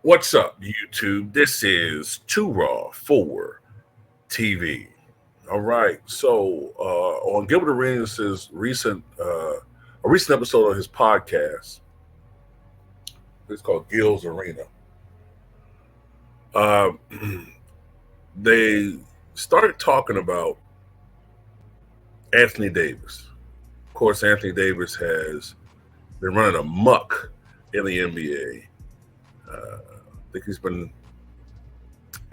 What's up, YouTube? This is Too Raw for TV. All right. So on Gilbert Arenas' recent episode of his podcast, it's called Gil's Arena. Uh, they started talking about Anthony Davis. Of course, Anthony Davis has been running amok in the NBA. I think he's been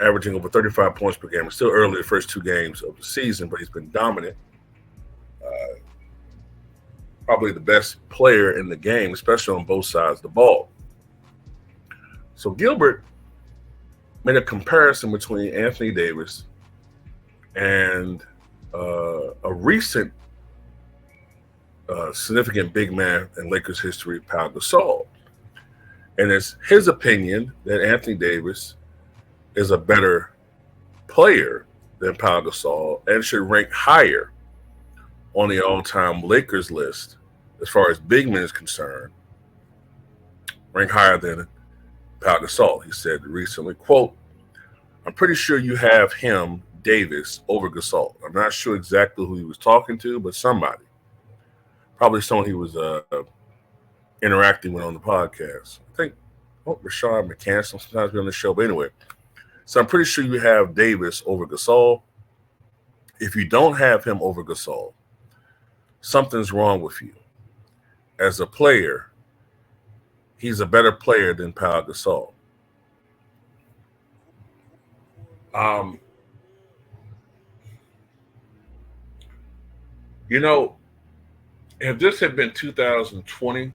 averaging over 35 points per game. It's still early, the first two games of the season, but he's been dominant. Probably the best player in the game, especially on both sides of the ball. So Gilbert made a comparison between Anthony Davis and a recent significant big man in Lakers history, Pau Gasol. And it's his opinion that Anthony Davis is a better player than Pau Gasol and should rank higher on the all-time Lakers list as far as big men is concerned, rank higher than Pau Gasol. He said recently, quote, "I'm pretty sure you have him, Davis, over Gasol." I'm not sure exactly who he was talking to, but somebody. Probably someone he was interacting with on the podcast. I think Rashad McCann sometimes be on the show, but anyway. So I'm pretty sure you have Davis over Gasol. If you don't have him over Gasol, something's wrong with you. As a player, he's a better player than Pau Gasol. If this had been 2020,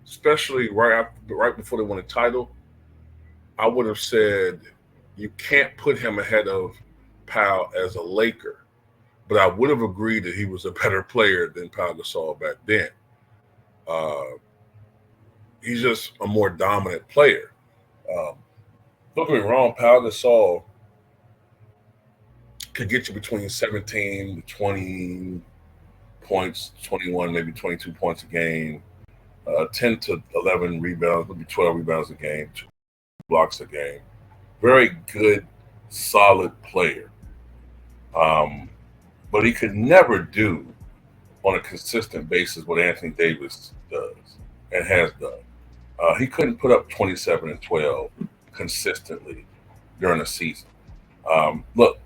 especially right before they won a title, I would have said you can't put him ahead of Pau as a Laker, but I would have agreed that he was a better player than Pau Gasol back then. He's just a more dominant player. Don't get me wrong, Pau Gasol could get you between 17 to 20 points, 21, maybe 22 points a game, 10 to 11 rebounds, maybe 12 rebounds a game, 2 blocks a game. Very good, solid player. But he could never do on a consistent basis what Anthony Davis does and has done. He couldn't put up 27 and 12 consistently during a season. Look,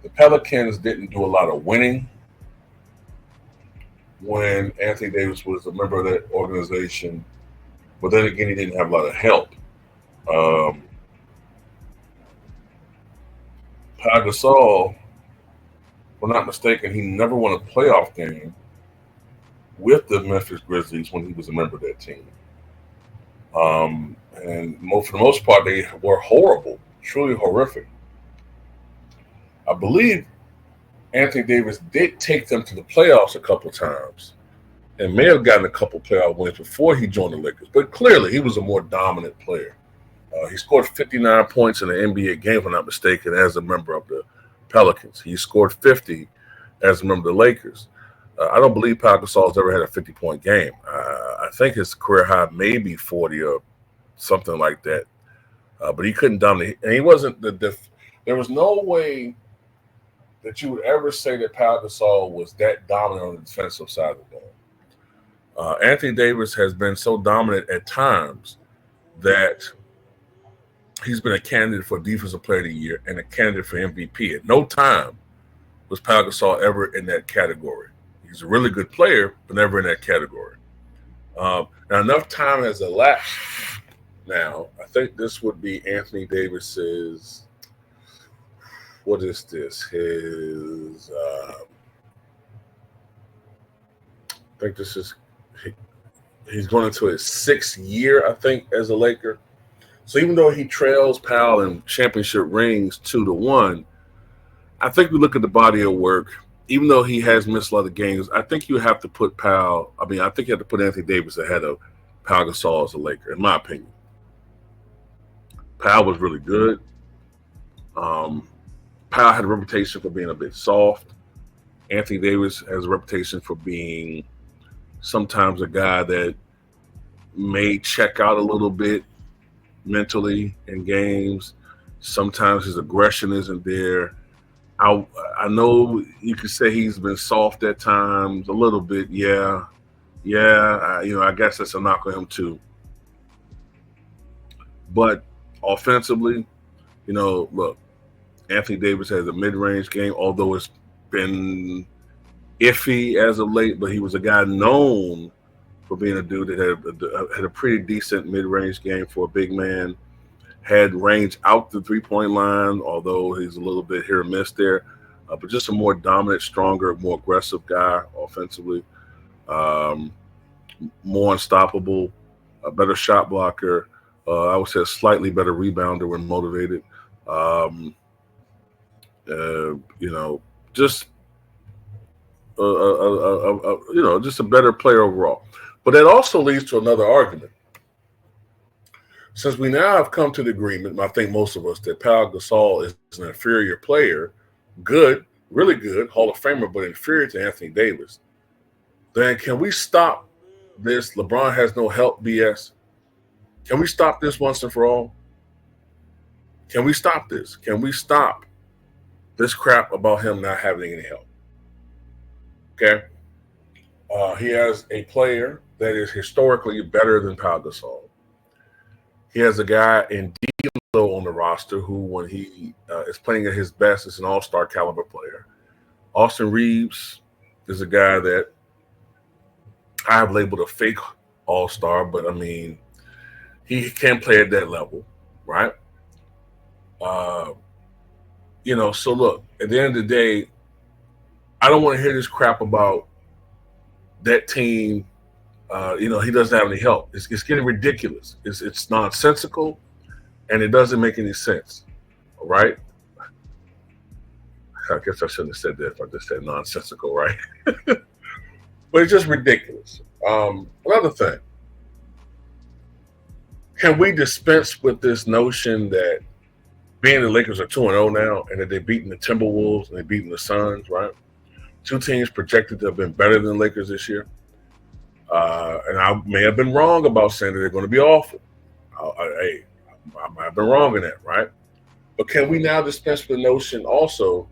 the Pelicans didn't do a lot of winning when Anthony Davis was a member of that organization, but then again, he didn't have a lot of help. Pau Gasol, if I'm not mistaken, he never won a playoff game with the Memphis Grizzlies when he was a member of that team. And for the most part, they were horrible, truly horrific. I believe Anthony Davis did take them to the playoffs a couple times and may have gotten a couple playoff wins before he joined the Lakers. But clearly, he was a more dominant player. He scored 59 points in an NBA game, if I'm not mistaken, as a member of the Pelicans. He scored 50 as a member of the Lakers. I don't believe Pau Gasol's ever had a 50-point game. I think his career high may be 40 or something like that. But he couldn't dominate. And he wasn't there was no way that you would ever say that Pau Gasol was that dominant on the defensive side of the ball. Anthony Davis has been so dominant at times that he's been a candidate for Defensive Player of the Year and a candidate for MVP. At no time was Pau Gasol ever in that category. He's a really good player, but never in that category. Now, enough time has elapsed now. I think this would be Anthony Davis's, what is this? His, I think this is, he's going into his 6th year, I think, as a Laker. So even though he trails Pau in championship rings 2-1, I think we look at the body of work. Even though he has missed a lot of games, I think you have to put I think you have to put Anthony Davis ahead of Pau Gasol as a Laker, in my opinion. Pau was really good. Pau had a reputation for being a bit soft. Anthony Davis has a reputation for being sometimes a guy that may check out a little bit mentally in games. Sometimes his aggression isn't there. I I know you could say he's been soft at times, a little bit. Yeah, yeah. I guess that's a knock on him too. But offensively, look, Anthony Davis has a mid-range game, although it's been iffy as of late. But he was a guy known for being a dude that had a pretty decent mid-range game for a big man. Had range out the three-point line, although he's a little bit here or miss there. But just a more dominant, stronger, more aggressive guy offensively. Um, More unstoppable, a better shot blocker. I would say a slightly better rebounder when motivated. Um, just just a better player overall. But that also leads to another argument. Since we now have come to the agreement, I think most of us, that Pau Gasol is an inferior player, good, really good, Hall of Famer, but inferior to Anthony Davis, then can we stop this LeBron has no help BS? Can we stop this once and for all? Can we stop this? Can we stop this crap about him not having any help? Okay. He has a player that is historically better than Pau Gasol. He has a guy in D'Lo on the roster who, when he is playing at his best, is an all-star caliber player. Austin Reeves is a guy that I have labeled a fake all-star, but I mean, he can play at that level, right? So look, at the end of the day, I don't want to hear this crap about that team. He doesn't have any help. It's getting ridiculous. It's nonsensical, and it doesn't make any sense. All right. I guess I shouldn't have said that if I just said nonsensical, right? But it's just ridiculous. Another thing, can we dispense with this notion that being the Lakers are 2-0 now, and that they're beating the Timberwolves and they're beating the Suns, right? Two teams projected to have been better than the Lakers this year. And I may have been wrong about saying that they're going to be awful. I might have been wrong in that, right? But can we now dispense with the notion also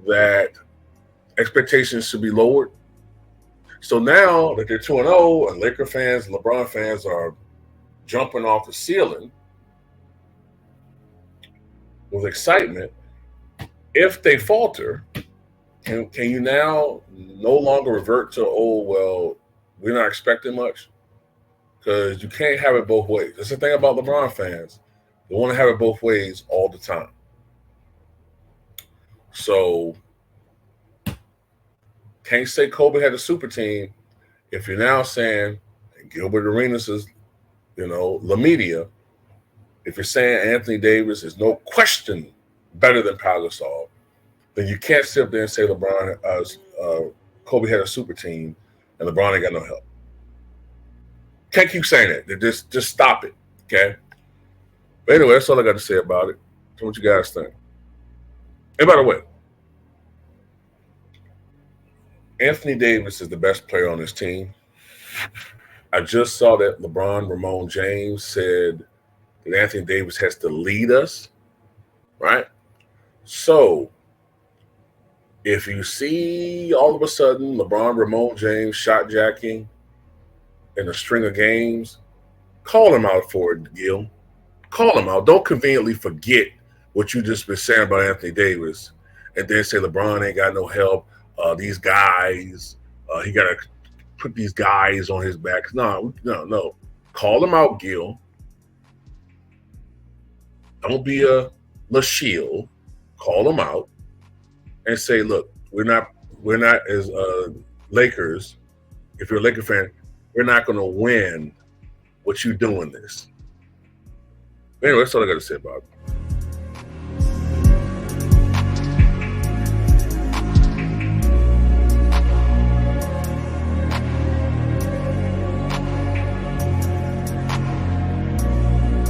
that expectations should be lowered? So now that they're 2-0 and Laker fans, LeBron fans are jumping off the ceiling with excitement, if they falter, can you now no longer revert to, oh, well, we're not expecting much? Because you can't have it both ways. That's the thing about LeBron fans. They want to have it both ways all the time. So can't say Kobe had a super team if you're now saying, and Gilbert Arenas is, La Media, if you're saying Anthony Davis is no question better than Pau Gasol, then you can't sit up there and say Kobe had a super team and LeBron ain't got no help. Can't keep saying that. Just stop it, okay? But anyway, that's all I got to say about it. So what you guys think? And by the way, Anthony Davis is the best player on this team. I just saw that LeBron James said that Anthony Davis has to lead us, right? So if you see all of a sudden LeBron James shot jacking in a string of games, call him out for it, Gil. Call him out. Don't conveniently forget what you just been saying about Anthony Davis and then say LeBron ain't got no help. These guys, he got to put these guys on his back. No. Call him out, Gil. Don't be a LaShield. Call him out and say, look, we're not as Lakers. If you're a Laker fan, we're not going to win what you doing this. Anyway, that's all I got to say about it.